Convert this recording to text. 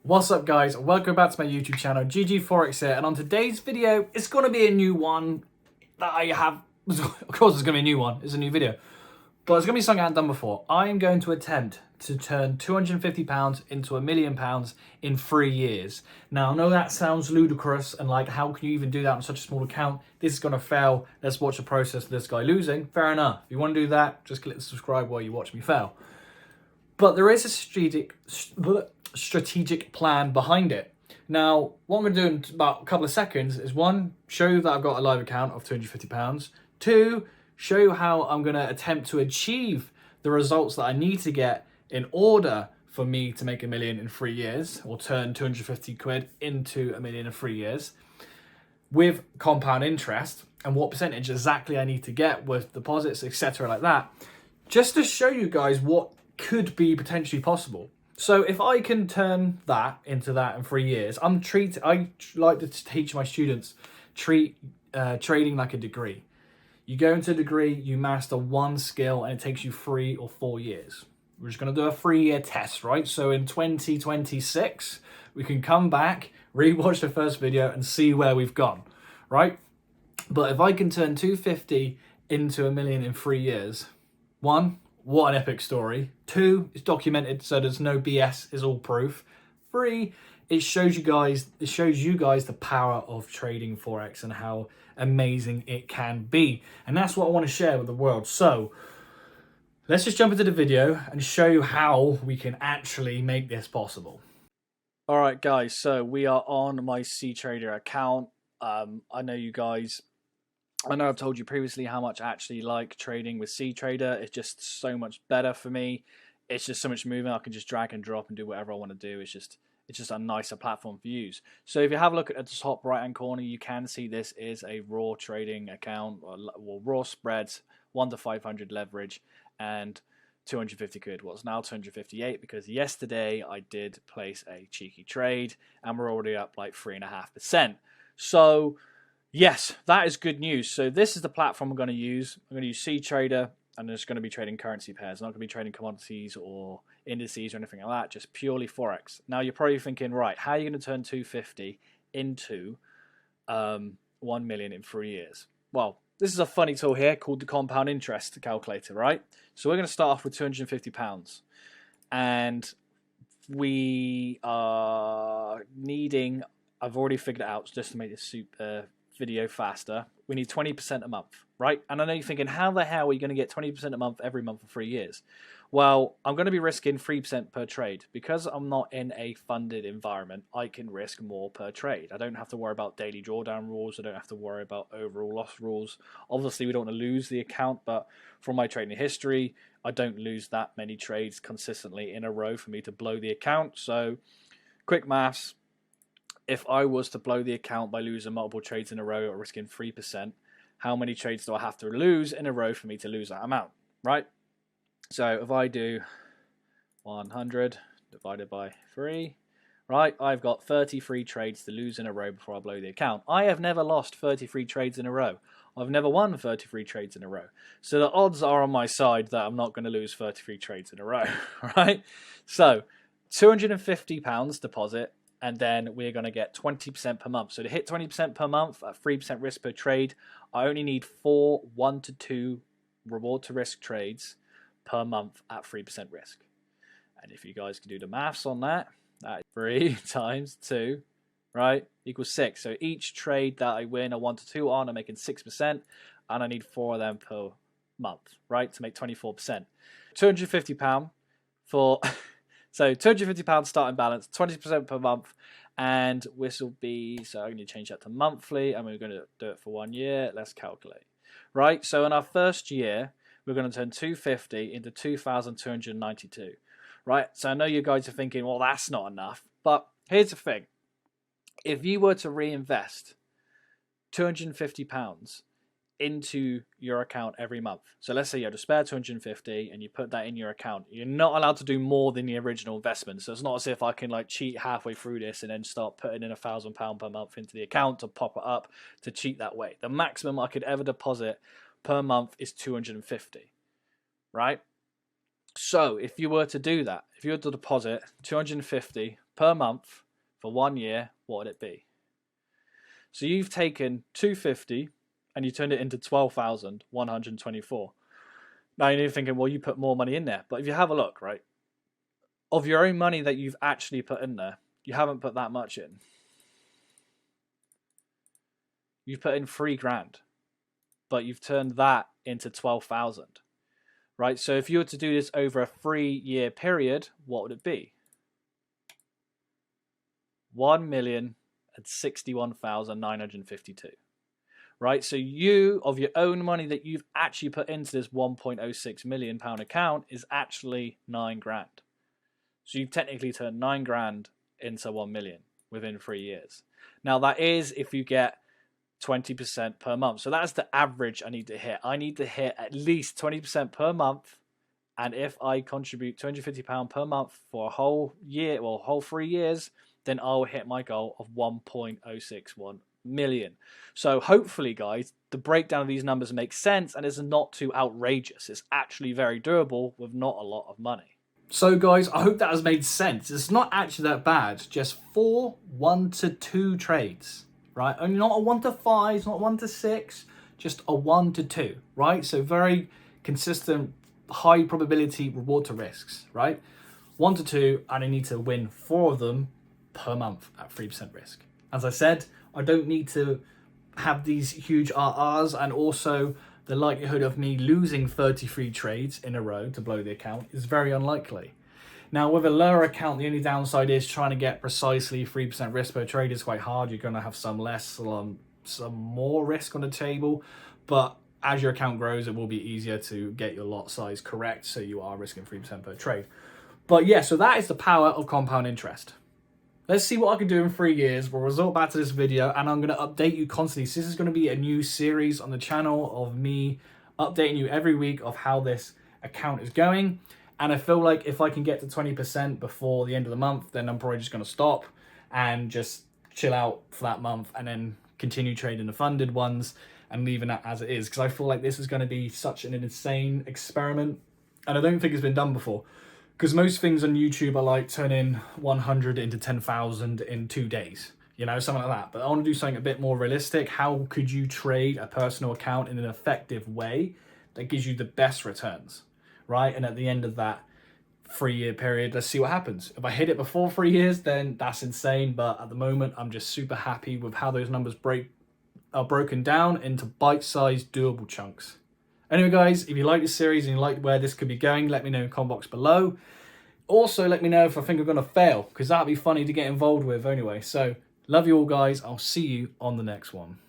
What's up guys, welcome back to my YouTube channel, GGFOREX here, and on today's video, it's going to be a new one that I have, of course it's going to be a new one, it's a new video, but it's going to be something I haven't done before. I am going to attempt to turn £250 into £1 million in 3 years. Now I know that sounds ludicrous and like how can you even do that on such a small account? This is going to fail, let's watch the process of this guy losing. Fair enough, if you want to do that, just click the subscribe while you watch me fail. But there is a strategic plan behind it. Now, what I'm going to do in about a couple of seconds is one, show you that I've got a live account of £250. Two, show you how I'm going to attempt to achieve the results that I need to get in order for me to make £1 million in 3 years, or turn 250 quid into £1 million in 3 years with compound interest, and what percentage exactly I need to get with deposits, etc. like that, just to show you guys what could be potentially possible. So if I can turn that into that in 3 years, I like to teach my students, treat trading like a degree. You go into a degree, you master one skill, and it takes you 3 or 4 years. We're just going to do a 3-year test, right? So in 2026, we can come back, rewatch the first video, and see where we've gone, right? But if I can turn 250 into £1 million in 3 years, one, what an epic story. Two, it's documented, so there's no BS, it's all proof. Three, it shows you guys the power of trading forex and how amazing it can be. And that's what I want to share with the world. So let's just jump into the video and show you how we can actually make this possible. All right, guys, so we are on my CTrader account. I know I've told you previously how much I actually like trading with CTrader. It's just so much better for me. It's just so much movement. I can just drag and drop and do whatever I want to do. It's just a nicer platform to use. So if you have a look at the top right hand corner, you can see this is a raw trading account, or raw spreads, 1 to 500 leverage, and 250 quid. Well, it's now 258 because yesterday I did place a cheeky trade and we're already up like 3.5%. So yes, that is good news. So this is the platform I'm going to use. I'm going to use CTrader, and I'm just going to be trading currency pairs. I'm not going to be trading commodities or indices or anything like that, just purely Forex. Now you're probably thinking, right, how are you going to turn 250 into 1 million in 3 years? Well, this is a funny tool here called the compound interest calculator, right? So we're going to start off with £250. And we are needing, I've already figured it out just to make this video faster, we need 20% a month, right? And I know you're thinking, how the hell are you going to get 20% a month every month for 3 years? Well, I'm going to be risking 3% per trade. Because I'm not in a funded environment, I can risk more per trade. I don't have to worry about daily drawdown rules. I don't have to worry about overall loss rules. Obviously, we don't want to lose the account, but from my trading history, I don't lose that many trades consistently in a row for me to blow the account. So, quick maths. If I was to blow the account by losing multiple trades in a row or risking 3%, how many trades do I have to lose in a row for me to lose that amount, right? So if I do 100 divided by 3, right, I've got 33 trades to lose in a row before I blow the account. I have never lost 33 trades in a row. I've never won 33 trades in a row. So the odds are on my side that I'm not going to lose 33 trades in a row, right? So £250 deposit, and then we're going to get 20% per month. So to hit 20% per month at 3% risk per trade, I only need 4 1 to 2 reward to risk trades per month at 3% risk. And if you guys can do the maths on that, that is 3 times 2, right, equals 6. So each trade that I win a 1 to 2 on, I'm making 6%, and I need 4 of them per month, right, to make 24%. £250 for... So £250 starting balance, 20% per month, and this will be, so I'm going to change that to monthly, and we're going to do it for 1 year. Let's calculate. Right, so in our first year, we're going to turn 250 into 2,292. Right, so I know you guys are thinking, well, that's not enough, but here's the thing. If you were to reinvest £250 into your account every month. So let's say you have to spare 250 and you put that in your account. You're not allowed to do more than the original investment. So it's not as if I can like cheat halfway through this and then start putting in £1,000 per month into the account to pop it up to cheat that way. The maximum I could ever deposit per month is 250, right? So if you were to do that, if you were to deposit 250 per month for 1 year, what would it be? So you've taken 250 and you turned it into 12,124. Now you're thinking, well, you put more money in there. But if you have a look, right, of your own money that you've actually put in there, you haven't put that much in. You've put in 3 grand, but you've turned that into 12,000, right? So if you were to do this over a 3-year period, what would it be? 1,061,952, right? So you, of your own money that you've actually put into this £1.06 million account, is actually 9 grand. So you've technically turned 9 grand into 1 million within 3 years. Now that is if you get 20% per month. So that's the average I need to hit. I need to hit at least 20% per month. And if I contribute £250 per month for a whole year, well, whole 3 years, then I'll hit my goal of 1.061 million. So hopefully, guys, the breakdown of these numbers makes sense and is not too outrageous. It's actually very doable with not a lot of money. So guys, I hope that has made sense. It's not actually that bad. Just 4 1 to 2 trades, right? Only not a 1 to 5, not 1 to 6, just a 1 to 2, right? So very consistent, high probability reward to risks, right? 1 to 2, and I need to win 4 of them per month at 3% risk. As I said, I don't need to have these huge RRs, and also the likelihood of me losing 33 trades in a row to blow the account is very unlikely. Now, with a lower account, the only downside is trying to get precisely 3% risk per trade is quite hard. You're going to have some less, some more risk on the table, but as your account grows, it will be easier to get your lot size correct, so you are risking 3% per trade. But yeah, so that is the power of compound interest. Let's see what I can do in 3 years. We'll resort back to this video, and I'm going to update you constantly. So this is going to be a new series on the channel of me updating you every week of how this account is going. And I feel like if I can get to 20% before the end of the month, then I'm probably just going to stop and just chill out for that month and then continue trading the funded ones and leaving that as it is. Because I feel like this is going to be such an insane experiment, and I don't think it's been done before. Because most things on YouTube are like turning 100 into 10,000 in 2 days, you know, something like that. But I want to do something a bit more realistic. How could you trade a personal account in an effective way that gives you the best returns, right? And at the end of that 3-year period, let's see what happens. If I hit it before 3 years, then that's insane. But at the moment, I'm just super happy with how those numbers are broken down into bite-sized, doable chunks. Anyway, guys, if you like this series and you like where this could be going, let me know in the comment box below. Also, let me know if I think I'm going to fail, because that'd be funny to get involved with anyway. So, love you all, guys. I'll see you on the next one.